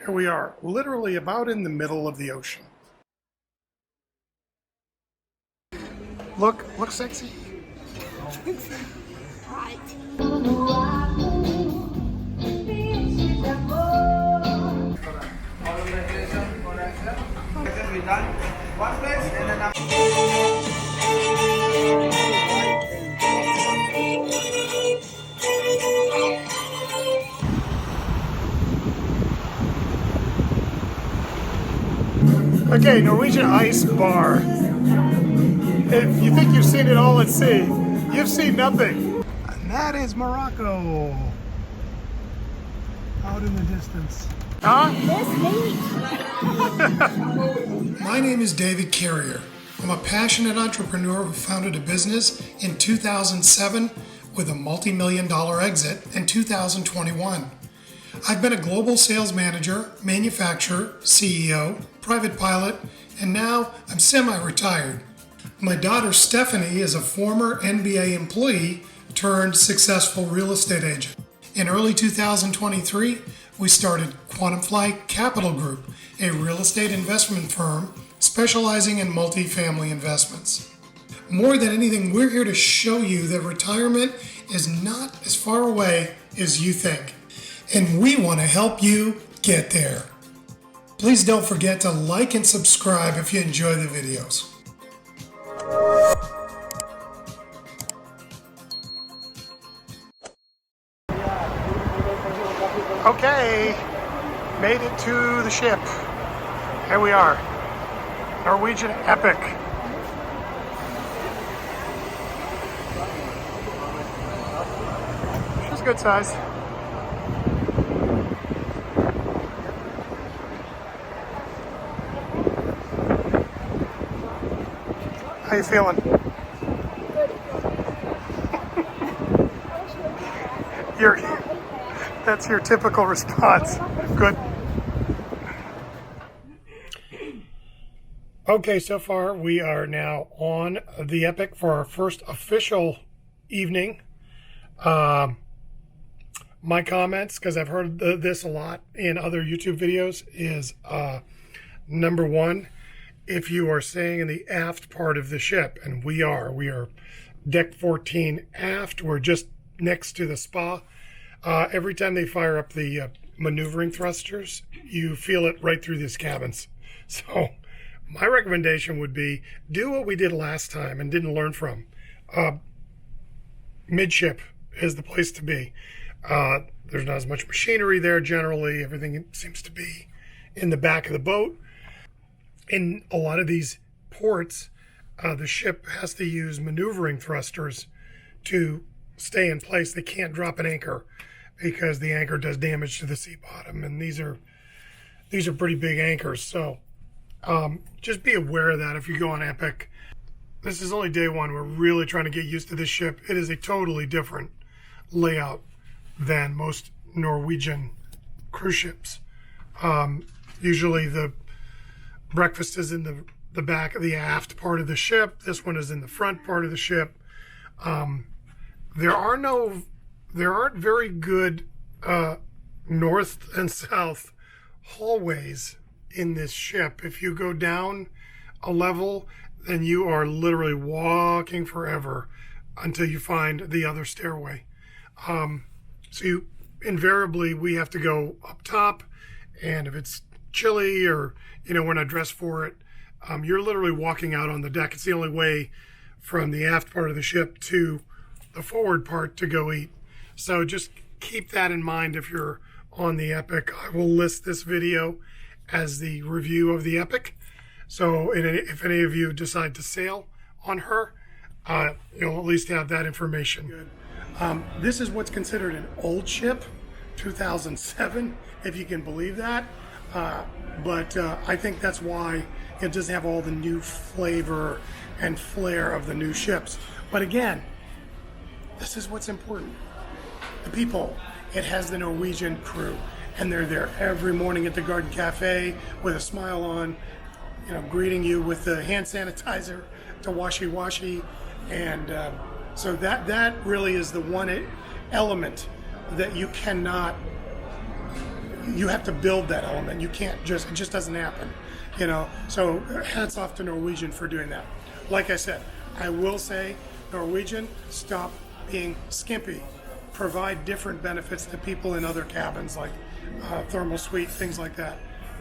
Here we are, literally about in the middle of the ocean. Look sexy. Okay, Norwegian Ice Bar. If you think you've seen it all at sea, you've seen nothing. And that is Morocco. Out in the distance. Huh? My name is David Carrier. I'm a passionate entrepreneur who founded a business in 2007 with a multi-million-dollar exit in 2021. I've been a global sales manager, manufacturer, CEO, private pilot, and now I'm semi-retired. My daughter Stephanie is a former NBA employee turned successful real estate agent. In early 2023, we started QuantumFly Capital Group, a real estate investment firm specializing in multifamily investments. More than anything, we're here to show you that retirement is not as far away as you think. And we want to help you get there. Please don't forget to like and subscribe if you enjoy the videos. Okay, made it to the ship. Here we are, Norwegian Epic. She's good size. How you feeling? That's your typical response. Good. Okay, so far we are now on the Epic for our first official evening. My comments, because I've heard this a lot in other YouTube videos, is number one, if you are staying in the aft part of the ship, and we are deck 14 aft, we're just next to the spa. Every time they fire up the maneuvering thrusters, you feel it right through these cabins. So my recommendation would be do what we did last time and didn't learn from. Midship is the place to be. There's not as much machinery there generally. Everything seems to be in the back of the boat. In a lot of these ports, the ship has to use maneuvering thrusters to stay in place. They can't drop an anchor because the anchor does damage to the sea bottom, and these are pretty big anchors. So just be aware of that if you go on Epic. This is only day one. We're really trying to get used to this ship. It is a totally different layout than most Norwegian cruise ships. Usually the breakfast is in the back of the aft part of the ship. This one is in the front part of the ship. There aren't very good north and south hallways in this ship. If you go down a level, then you are literally walking forever until you find the other stairway. So invariably we have to go up top, and if it's chilly or we're not dressed for it, you're literally walking out on the deck. It's the only way from the aft part of the ship to the forward part to go eat. So just keep that in mind if you're on the Epic. I will list this video as the review of the Epic. So if any of you decide to sail on her, you'll at least have that information. Good. This is what's considered an old ship, 2007, if you can believe that. But I think that's why it doesn't have all the new flavor and flair of the new ships. But again, this is what's important. The people. It has the Norwegian crew, and they're there every morning at the Garden Cafe with a smile on, greeting you with the hand sanitizer to washy-washy. And so that really is the one element that you cannot you have to build that element. You can't just, it just doesn't happen, you know. So hats off to Norwegian for doing that. Like I said, I will say, Norwegian, stop being skimpy. Provide different benefits to people in other cabins, like thermal suite, things like that.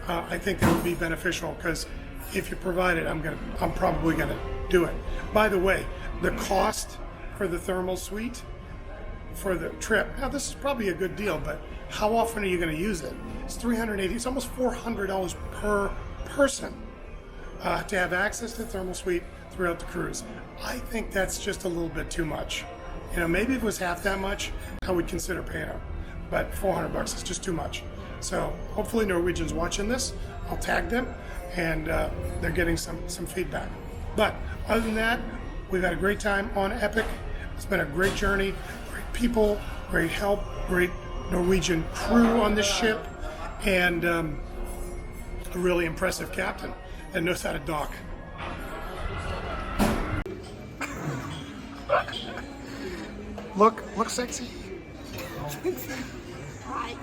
I think that would be beneficial, because if you provide it, I'm probably gonna do it. By the way, the cost for the thermal suite for the trip, now this is probably a good deal, but how often are you going to use it? It's $380, it's almost $400 per person to have access to the thermal suite throughout the cruise. I think that's just a little bit too much. You know, maybe if it was half that much, I would consider paying it, but $400 is just too much. So hopefully Norwegian's watching this. I'll tag them, and they're getting some feedback. But other than that, we've had a great time on Epic. It's been a great journey, great people, great help, great Norwegian crew on this ship, and a really impressive captain that knows how to dock. Look sexy. Right.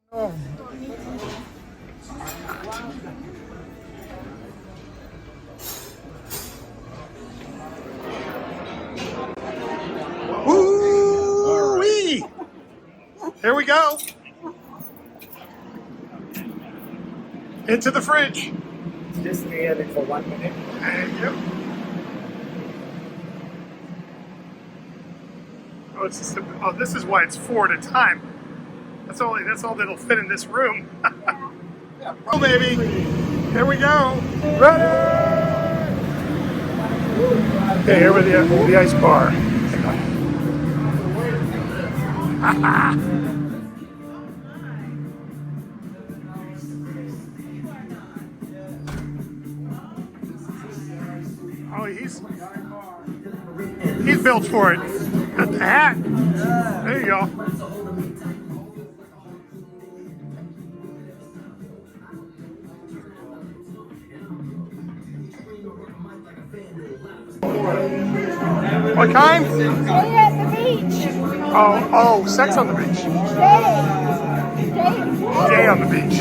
Oh. Woo-wee! Here we go. Into the fridge. Just near it for 1 minute. Thank you. Oh, it's just this is why it's 4 at a time. That's all that'll fit in this room. Oh, baby. Here we go. Ready? Okay, here with the ice bar. Oh, he's built for it. Got the hat. There you go. What kind? Stay at the beach. Oh, sex on the beach. Day on the beach.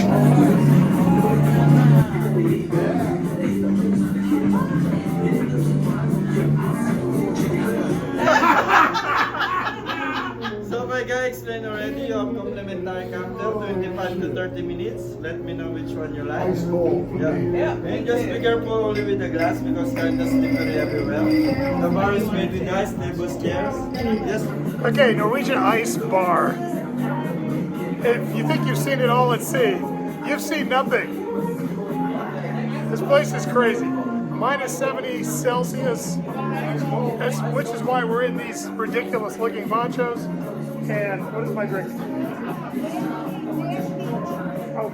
So my guy explained already, you have complimentary cocktail, 25 to 30 minutes. Let me know which one you like. Yeah. And just be careful only with the glass because kind of slippery everywhere. The bar is made with ice, tables, chairs. Yes. Okay, Norwegian Ice Bar. If you think you've seen it all at sea, you've seen nothing. This place is crazy. Minus 70 Celsius, which is why we're in these ridiculous looking ponchos. And what is my drink? Oh,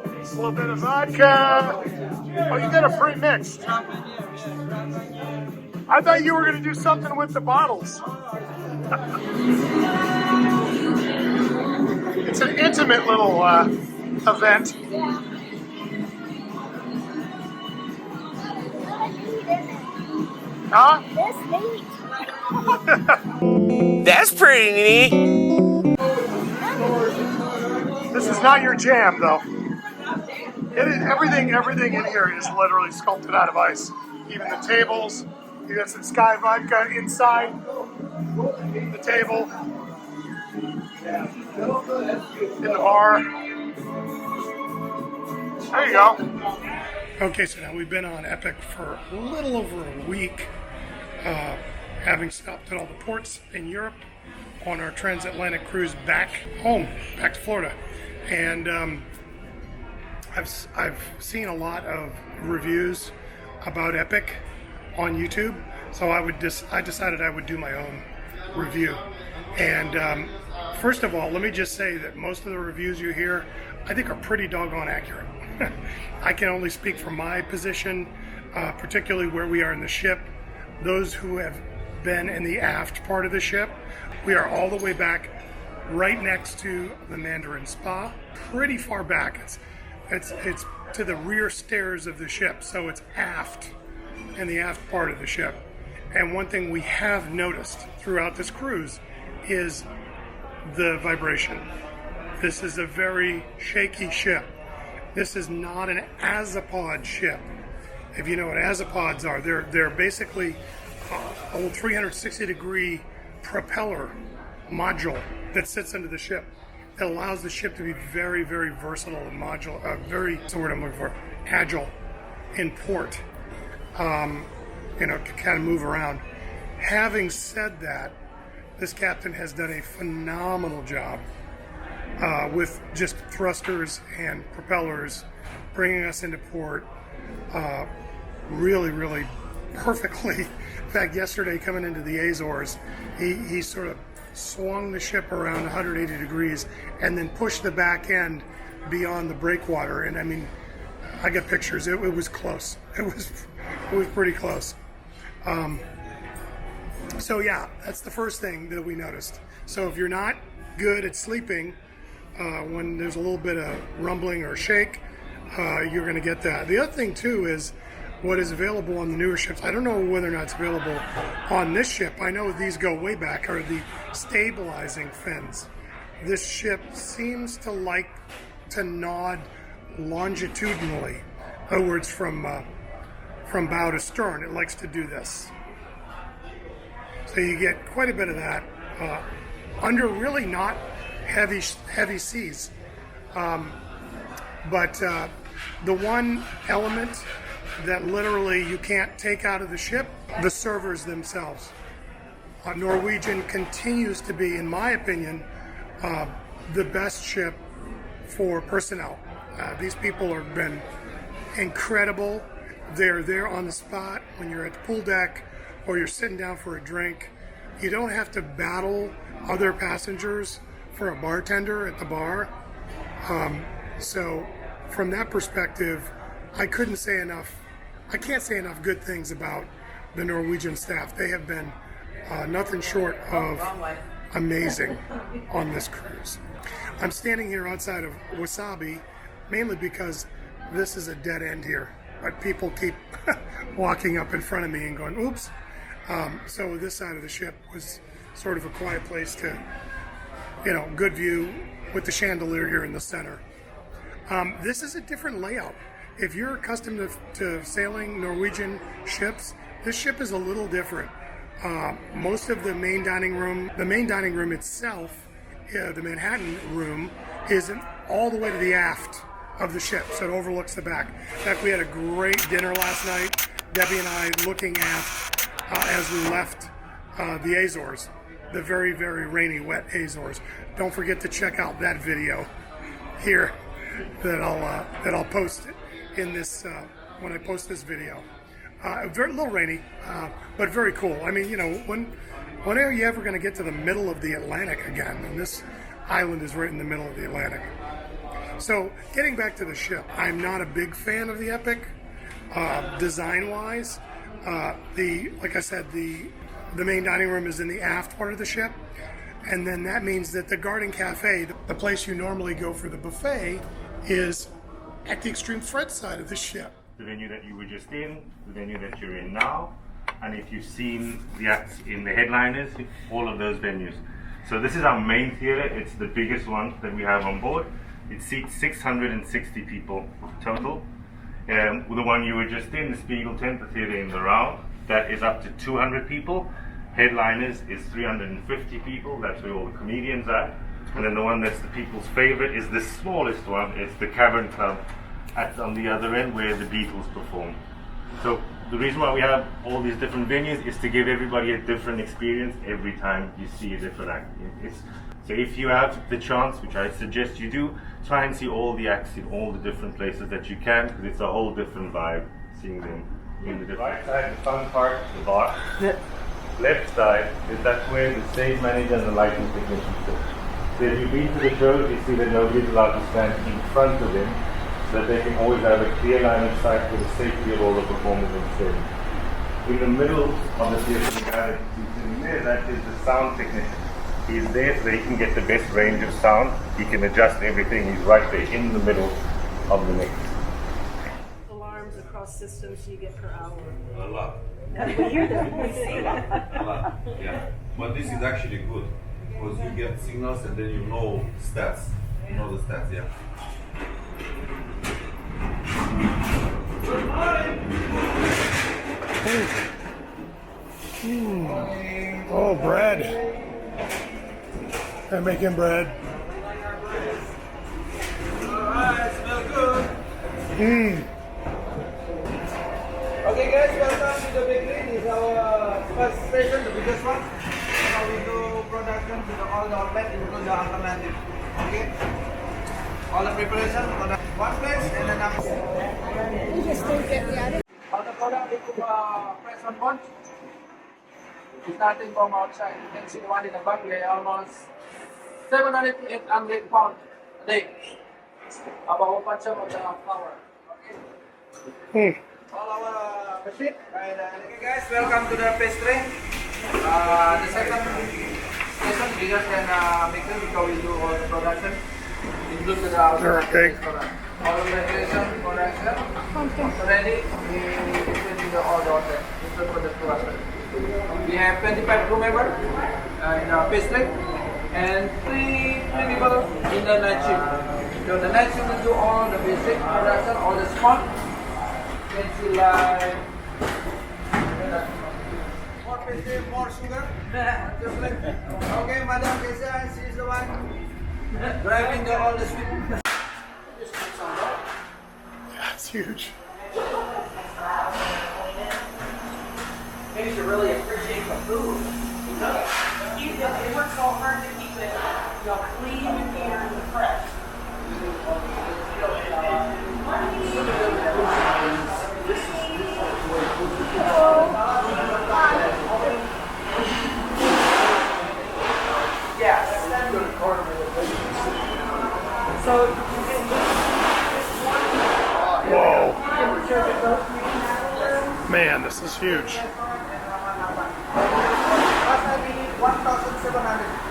a little bit of vodka. Oh, you got a pre-mixed. I thought you were going to do something with the bottles. It's an intimate little event. Huh? This neat. That's pretty neat. This is not your jam, though. It is, everything in here is literally sculpted out of ice. Even the tables. You got some Skyy Vodka inside the table. In the bar. There you go. Okay, so now we've been on Epic for a little over a week, having stopped at all the ports in Europe on our Trans-Alantic Cruise back home, back to Florida. And I've seen a lot of reviews about Epic on YouTube, so I decided I would do my own review. And first of all, let me just say that most of the reviews you hear, I think, are pretty doggone accurate. I can only speak from my position, particularly where we are in the ship. Those who have been in the aft part of the ship, we are all the way back right next to the Mandarin Spa, pretty far back. It's to the rear stairs of the ship, so it's aft, in the aft part of the ship. And one thing we have noticed throughout this cruise is the vibration. This is a very shaky ship. This is not an azipod ship. If you know what azipods are, they're basically a little 360-degree propeller module that sits under the ship. It allows the ship to be very, very versatile and modular, what's the word I'm looking for, agile in port, to kind of move around. Having said that, this captain has done a phenomenal job with just thrusters and propellers, bringing us into port really, really perfectly. In fact, yesterday coming into the Azores, he sort of swung the ship around 180 degrees and then pushed the back end beyond the breakwater. And I mean, I got pictures. It was close. It was pretty close. So yeah, that's the first thing that we noticed. So if you're not good at sleeping when there's a little bit of rumbling or shake, you're going to get that. The other thing too is what is available on the newer ships. I don't know whether or not it's available on this ship. I know these go way back, are the stabilizing fins. This ship seems to like to nod longitudinally, in other words, from bow to stern. It likes to do this. So you get quite a bit of that under really not heavy seas. But the one element that literally you can't take out of the ship, the servers themselves. Norwegian continues to be, in my opinion, the best ship for personnel. These people have been incredible. They're there on the spot when you're at the pool deck or you're sitting down for a drink. You don't have to battle other passengers for a bartender at the bar. So from that perspective, I can't say enough good things about the Norwegian staff. They have been nothing short of amazing on this cruise. I'm standing here outside of Wasabi mainly because this is a dead end here, but people keep walking up in front of me and going, oops. So this side of the ship was sort of a quiet place to, good view with the chandelier here in the center. This is a different layout. If you're accustomed to sailing Norwegian ships, this ship is a little different. Most of the main dining room itself, the Manhattan room, is all the way to the aft of the ship, so it overlooks the back. In fact, we had a great dinner last night, Debbie and I looking aft as we left the Azores, the very, very rainy, wet Azores. Don't forget to check out that video here that I'll post in this when I post this video. Very little rainy, but very cool. I mean, when are you ever going to get to the middle of the Atlantic again? And this island is right in the middle of the Atlantic. So, getting back to the ship, I'm not a big fan of the Epic, design-wise. Like I said, the main dining room is in the aft part of the ship, and then that means that the Garden Cafe, the place you normally go for the buffet, is at the extreme front side of the ship. The venue that you were just in, the venue that you're in now, and if you've seen the acts in the headliners, all of those venues. So this is our main theater. It's the biggest one that we have on board. It seats 660 people total. The one you were just in, the Spiegel tent, the theater in the round, that is up to 200 people. Headliners is 350 people. That's where all the comedians are. And then the one that's the people's favorite is the smallest one. It's the Cavern Club on the other end where the Beatles perform. So the reason why we have all these different venues is to give everybody a different experience every time you see a different act. So if you have the chance, which I suggest you do, try and see all the acts in all the different places that you can, because it's a whole different vibe seeing them in the different. Right side, the fun part, the bar. Left side is that's where the stage manager and the lighting technician sit. So if you've been to the shows, you see that nobody's allowed to stand in front of them, so that they can always have a clear line of sight for the safety of all the performers on stage. In the middle of the theater, the guy that's sitting there, that is the sound technician. He's there so that he can get the best range of sound. He can adjust everything. He's right there in the middle of the mix. systems do you get per hour? A lot. We hear them. We see them. A lot. Yeah. But this is actually good because you get signals and then you know stats. You know the stats, yeah. Oh, bread. They're making bread. Alright, smell good. Mmm. Okay guys, welcome to the bakery. This is our first station, the biggest one. Now we do production to all the outlet, including the automatic. Okay? All the preparation for the one place and then after. You just don't get the other. On the product, we put press on board. Starting from outside, you can see the one in the back, we are almost 700 to 800 pounds a day. About 1 of the flour. Okay. All our machine. Right, okay guys, welcome to the pastry. The second station bigger than bakery because we do all the production. Include the Okay. All of the production also ready. We include all the order. Include for the production. We have 25 crew members in our pastry and 3 people in the night shift. So the night shift will do all the basic production, all the small. You can see like more pastry, more sugar. Just like okay, Madam Kesa, she's the one driving all the sweet. That's huge. Maybe to really appreciate the food. Because they work so hard to keep it, clean and fresh. Yes. So Whoa. Man, this is huge. 1,700.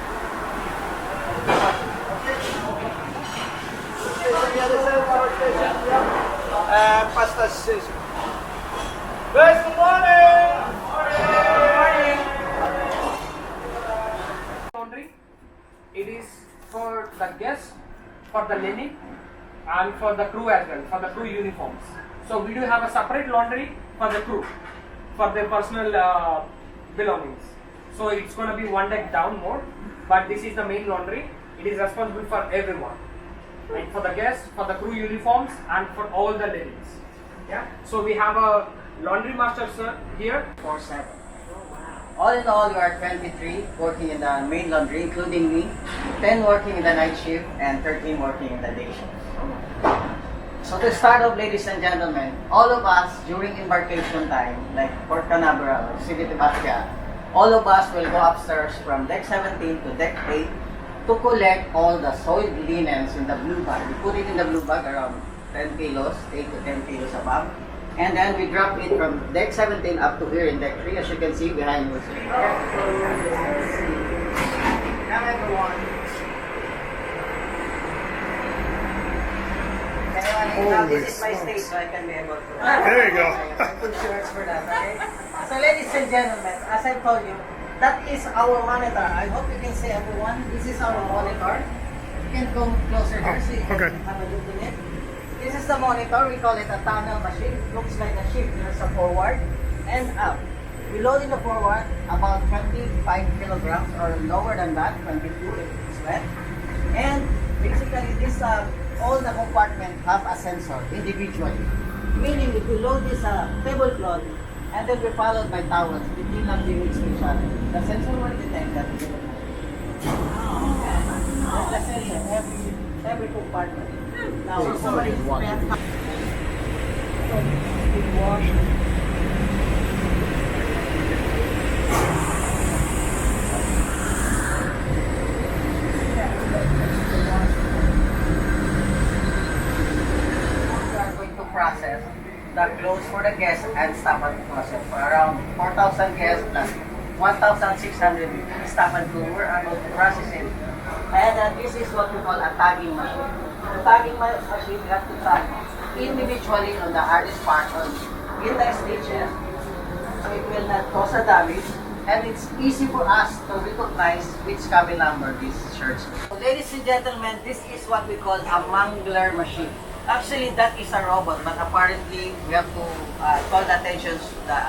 Pasta station. Guys, good morning! laundry. It is for the guests, for the linen, and for the crew as well, for the crew uniforms. So we do have a separate laundry for the crew, for their personal belongings. So it's going to be one deck down more, but this is the main laundry. It is responsible for everyone, like for the guests, for the crew uniforms, and for all the linens. Yeah. So we have a laundry master sir here. 4/7. All in all, you are 23 working in the main laundry, including me, 10 working in the night shift, and 13 working in the day shift. So to start off, ladies and gentlemen, all of us during embarkation time, like Port Canaveral or City Bastia, all of us will go upstairs from deck 17 to deck 8 to collect all the soiled linens in the blue bag. We put it in the blue bag around 10 kilos, 8 to 10 kilos above. And then we drop it from deck 17 up to here in deck 3, as you can see behind us. Now everyone. Now this is my stage, so I can be able to. There you go. I put shirts for that, okay? So ladies and gentlemen, as I told you, that is our monitor. I hope you can see everyone. This is our monitor. You can go closer here so you okay. can have a look in it. This is the monitor. We call it a tunnel machine. It looks like a ship. There's a forward and up. We load in the forward about 25 kilograms or lower than that, 22 if it's wet. And basically this all the compartments have a sensor individually. Meaning if we load this tablecloth and then we followed by towels, we clean up the unit specially. The sensor will detect that. That's the sensor, every compartment. Now, if somebody spent wash. Process the clothes for the guests and staff and process for around 4,000 guests plus 1,600 staff and crew. We're able to process it. And this is what we call a tagging machine. The tagging machine, we have to tag individually on the hardest part on stitches, so it will not cause a damage, and it's easy for us to recognize which cabin number these shirts. So, ladies and gentlemen, this is what we call a mangler machine. Actually, that is a robot, but apparently we have to call the attention to the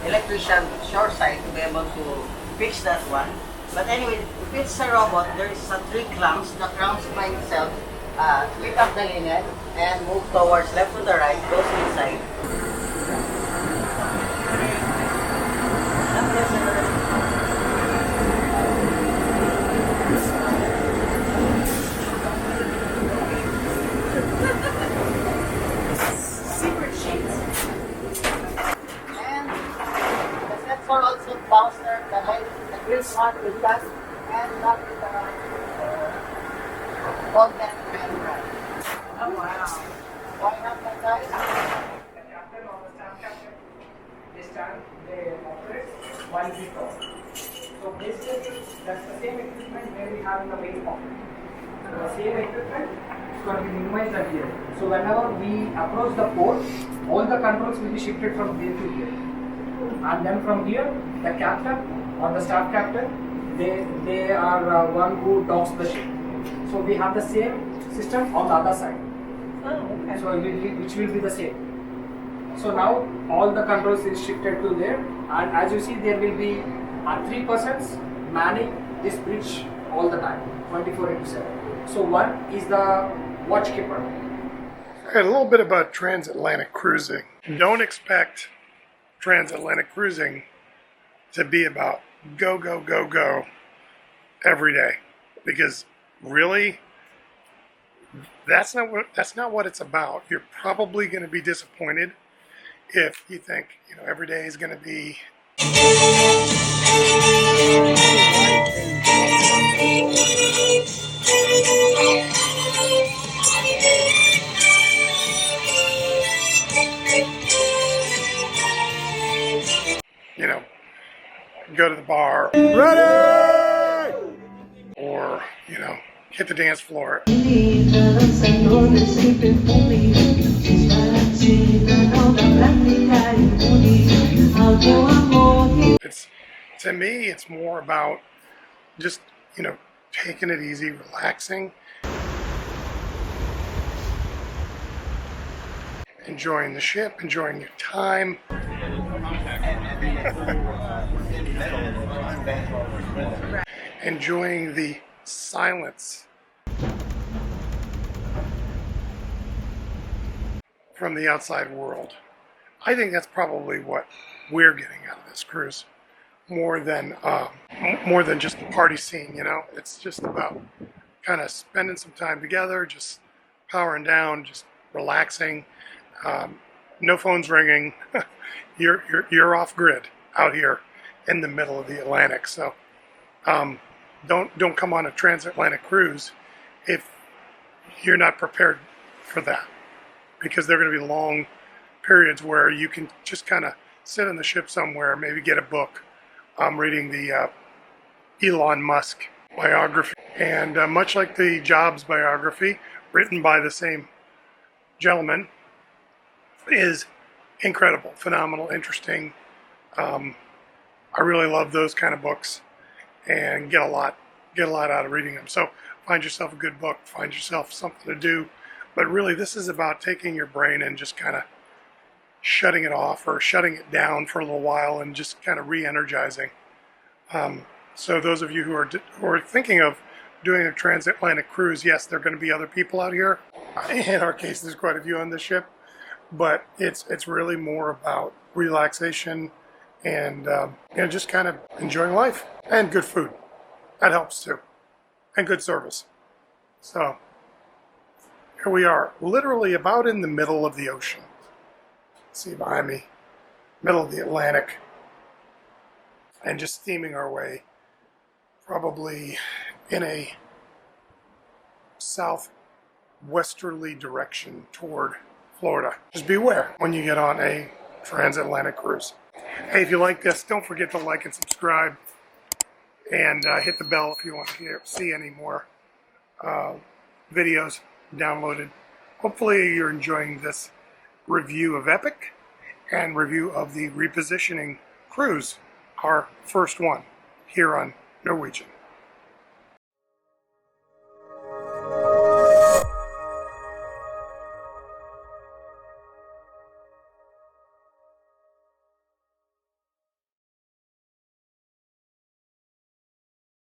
electrician shore side to be able to fix that one. But anyway, if it's a robot, there is 3 clamps. The clamps by itself pick up the linen and move towards left to the right, goes inside. Secret sheets. And the sensor also bouncer the light, the grill on with that, and not with the content and right. Oh wow. Why not that, guys? The captain or the staff captain, they stand, they operate while we talk. So basically, that's the same equipment where we have in the main cockpit. So the same equipment is going to be minimized at here. So whenever we approach the port, all the controls will be shifted from here to here. And then from here, the captain or the staff captain, they are one who docks the ship. So we have the same system on the other side. Oh, okay. So which will be the same. So now all the controls is shifted to there, and as you see, there will be 3 persons manning this bridge all the time, 24/7. So one is the watch keeper. All right, a little bit about transatlantic cruising. Don't expect transatlantic cruising to be about go, go, go, go every day, because really, that's not what it's about. You're probably going to be disappointed if you think, every day is going to be go to the bar. Ready! Or, hit the dance floor. To me, it's more about just, taking it easy, relaxing, enjoying the ship, enjoying your time. Enjoying the silence from the outside world. I think that's probably what we're getting out of this cruise, more than just the party scene. It's just about kind of spending some time together, just powering down, just relaxing. No phones ringing. You're off grid out here in the middle of the Atlantic. So don't come on a transatlantic cruise if you're not prepared for that, because there are going to be long periods where you can just kind of sit on the ship somewhere, maybe get a book. I'm reading the Elon Musk biography, and much like the Jobs biography, written by the same gentleman, is incredible, phenomenal, interesting. I really love those kind of books, and get a lot out of reading them. So find yourself a good book, find yourself something to do. But really, this is about taking your brain and just kind of shutting it off or shutting it down for a little while and just kind of re-energizing. So those of you who are thinking of doing a transatlantic cruise, yes, there are going to be other people out here. In our case, there's quite a few on the ship, but it's really more about relaxation and just kind of enjoying life, and good food. That helps too, and good service. So here we are, literally about in the middle of the ocean. See behind me, middle of the Atlantic, and just steaming our way, probably in a southwesterly direction toward Florida. Just beware when you get on a transatlantic cruise. Hey, if you like this, don't forget to like and subscribe, and hit the bell if you want to see any more videos downloaded. Hopefully you're enjoying this review of Epic, and review of the repositioning cruise, our first one here on Norwegian.